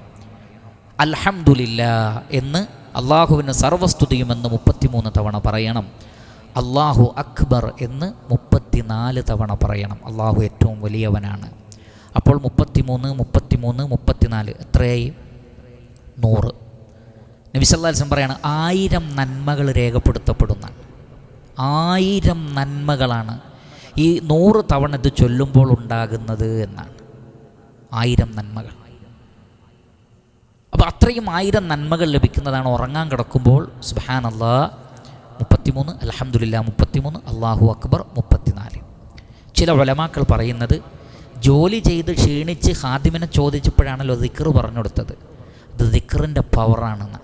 അൽഹംദുലില്ലാഹ് എന്ന് അള്ളാഹുവിന് സർവസ്തുതിയുമെന്ന് 33 തവണ പറയണം. അല്ലാഹു അക്ബർ എന്ന് 34 തവണ പറയണം. അള്ളാഹു ഏറ്റവും വലിയവനാണ്. അപ്പോൾ 33, 33, 34 എത്രയായി? 100. നബി സല്ലല്ലാഹു അലൈഹി വസല്ലം പറയാണ് 1000 നന്മകൾ രേഖപ്പെടുത്തപ്പെടുന്ന 1000 നന്മകളാണ് ഈ 100 തവണ ഇത് ചൊല്ലുമ്പോൾ ഉണ്ടാകുന്നത് എന്നാണ്. 1000 നന്മകൾ. അപ്പോൾ അത്രയും 1000 നന്മകൾ ലഭിക്കുന്നതാണ് ഉറങ്ങാൻ കിടക്കുമ്പോൾ സുബ്ഹാനല്ലാഹ് 33, അൽഹംദുലില്ലാഹ് 33, അല്ലാഹു അക്ബർ 34. ചില ഉലമാക്കൾ പറയുന്നത്, ജോലി ചെയ്ത് ക്ഷീണിച്ച് ഖാദിമിനെ ചോദിച്ചപ്പോഴാണല്ലോ ദിക്ർ പറഞ്ഞു കൊടുത്തത്. ഇത് ദിക്റിൻ്റെ പവറാണെന്നാണ്.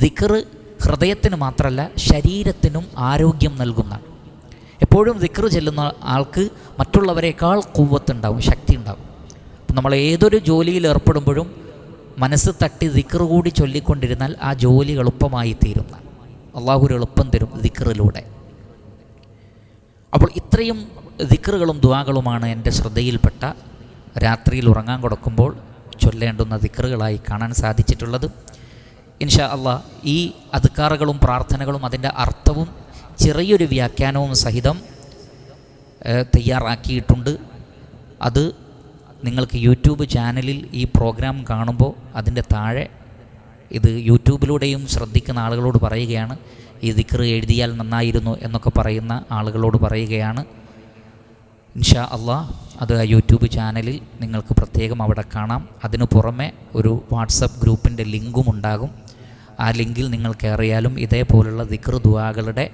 ദിക്ർ ഹൃദയത്തിന് മാത്രമല്ല ശരീരത്തിനും ആരോഗ്യം നൽകുന്നതാണ്. എപ്പോഴും ദിക്ർ ചെല്ലുന്ന ആൾക്ക് മറ്റുള്ളവരെക്കാൾ ഖുവ്വത്തുണ്ടാവും, ശക്തി ഉണ്ടാവും. അപ്പം നമ്മൾ ഏതൊരു ജോലിയിൽ ഏർപ്പെടുമ്പോഴും മനസ്സ് തട്ടി ദിക്ർ കൂടി ചൊല്ലിക്കൊണ്ടിരുന്നാൽ ആ ജോലി എളുപ്പമായി തീരുന്ന അള്ളാഹു ഒരു എളുപ്പം തരും ദിക്റിലൂടെ. അപ്പോൾ ഇത്രയും ദിക്റുകളും ദുആകളുമാണ് എൻ്റെ ശ്രദ്ധയിൽപ്പെട്ട രാത്രിയിൽ ഉറങ്ങാൻ കൊടുക്കുമ്പോൾ ചൊല്ലേണ്ടുന്ന ദിക്റുകളായി കാണാൻ സാധിച്ചിട്ടുള്ളത്. ഇൻഷാ അള്ളാഹ് ഈ അദ്കാറുകളും പ്രാർത്ഥനകളും അതിൻ്റെ അർത്ഥവും ചെറിയൊരു വ്യാഖ്യാനവും സഹിതം തയ്യാറാക്കിയിട്ടുണ്ട്. അത് നിങ്ങൾക്ക് യൂട്യൂബ് ചാനലിൽ ഈ പ്രോഗ്രാം കാണുമ്പോൾ അതിൻ്റെ താഴെ ഇത് യൂട്യൂബിലൂടെയും ശ്രദ്ധിക്കുന്ന ആളുകളോട് പറയുകയാണ്, ഈ ദിക്ർ എഴുതിയാൽ നന്നായിരുന്നു എന്നൊക്കെ പറയുന്ന ആളുകളോട് പറയുകയാണ്. ഇൻഷാ അള്ളാഹ് അത് ആ യൂട്യൂബ് ചാനലിൽ നിങ്ങൾക്ക് പ്രത്യേകം അവിടെ കാണാം. അതിനു പുറമെ ഒരു വാട്സപ്പ് ഗ്രൂപ്പിൻ്റെ ലിങ്കും ഉണ്ടാകും. ആ ലിങ്കിൽ നിങ്ങൾ കയറിയാലും ഇതേപോലുള്ള ദിക്ർ ദുആകളുടെ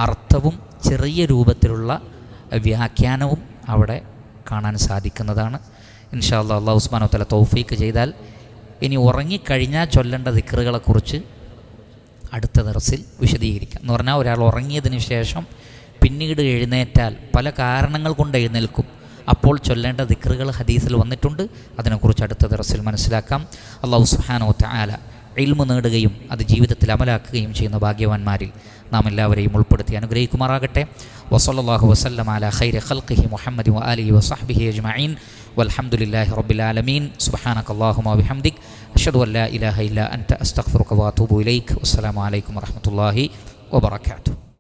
അർത്ഥവും ചെറിയ രൂപത്തിലുള്ള വ്യാഖ്യാനവും അവിടെ കാണാൻ സാധിക്കുന്നതാണ്. ഇൻഷാ അല്ലാഹ് അല്ലാഹു സുബ്ഹാനഹു വ തആല തൗഫീക്ക് ചെയ്താൽ ഇനി ഉറങ്ങിക്കഴിഞ്ഞാൽ ചൊല്ലേണ്ട ദിക്റുകളെക്കുറിച്ച് അടുത്ത ദർസിൽ വിശദീകരിക്കാം. എന്ന് പറഞ്ഞാൽ ഒരാൾ ഉറങ്ങിയതിന് ശേഷം പിന്നീട് എഴുന്നേറ്റാൽ പല കാരണങ്ങൾ കൊണ്ട് എഴുന്നേൽക്കും. അപ്പോൾ ചൊല്ലേണ്ട ദിക്റുകൾ ഹദീസിൽ വന്നിട്ടുണ്ട്. അതിനെക്കുറിച്ച് അടുത്ത ദർസിൽ മനസ്സിലാക്കാം. അല്ലാഹു സുബ്ഹാനഹു വ തആല ഇൽമു നേടുകയും അത് ജീവിതത്തിൽ അമലാക്കുകയും ചെയ്യുന്ന ഭാഗ്യവാന്മാരിൽ നാം എല്ലാവരെയും ഉൾപ്പെടുത്തി അനുഗ്രഹിക്കുമാറാകട്ടെ. വസല്ലല്ലാഹു വസല്ലമ അലാ ഖൈരി ഖൽഖിഹി മുഹമ്മദി വആലിഹി വസഹ്ബിഹി അജ്മഈൻ വൽഹംദുലില്ലാഹി റബ്ബിൽ ആലമീൻ. സുബ്ഹാനകല്ലാഹുമ്മ വബിഹംദിക് അഷ്ഹദു അൻ ലാ ഇലാഹ ഇല്ലാ അൻത അസ്തഗ്ഫിറുക വഅതൂബു ഇലൈക്. വസ്സലാമു അലൈക്കും വറഹ്മത്തുള്ളാഹി വബറകാതുഹു.